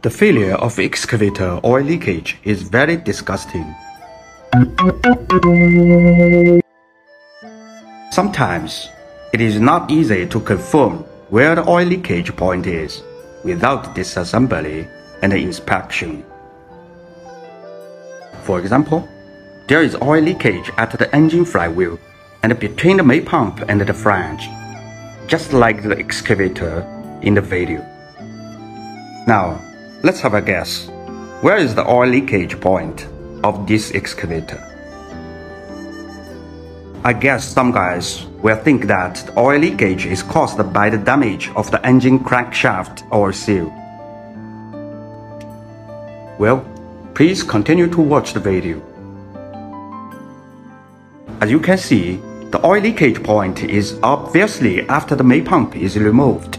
The failure of excavator oil leakage is very disgusting. Sometimes, it is not easy to confirm where the oil leakage point is without disassembly and inspection. For example, there is oil leakage at the engine flywheel and between the main pump and the flange, just like the excavator in the video. Now, let's have a guess. Where is the oil leakage point of this excavator? I guess some guys will think that the oil leakage is caused by the damage of the engine crankshaft or seal. Well, please continue to watch the video. As you can see, the oil leakage point is obviously after the main pump is removed.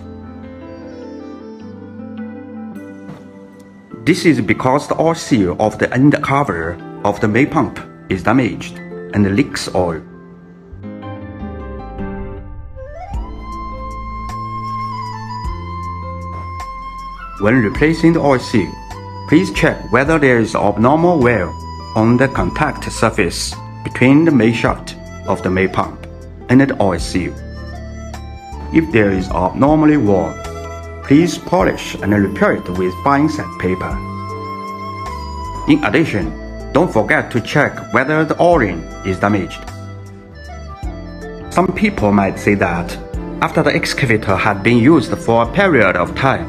This is because the oil seal of the end cover of the main pump is damaged and leaks oil. When replacing the oil seal, please check whether there is abnormal wear on the contact surface between the main shaft of the main pump and the oil seal. If there is abnormally worn, please polish and repair it with fine sandpaper. In addition, don't forget to check whether the O-ring is damaged. Some people might say that after the excavator had been used for a period of time,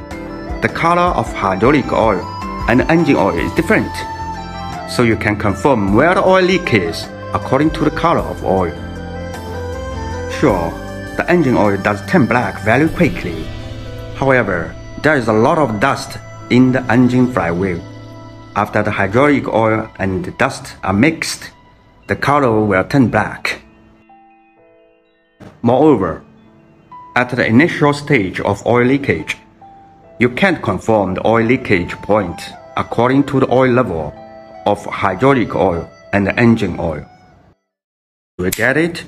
the color of hydraulic oil and engine oil is different, so you can confirm where the oil leak is according to the color of oil. Sure, the engine oil does turn black very quickly. However, there is a lot of dust in the engine flywheel. After the hydraulic oil and the dust are mixed, the color will turn black. Moreover, at the initial stage of oil leakage, you can't confirm the oil leakage point according to the oil level of hydraulic oil and the engine oil. Do you get it?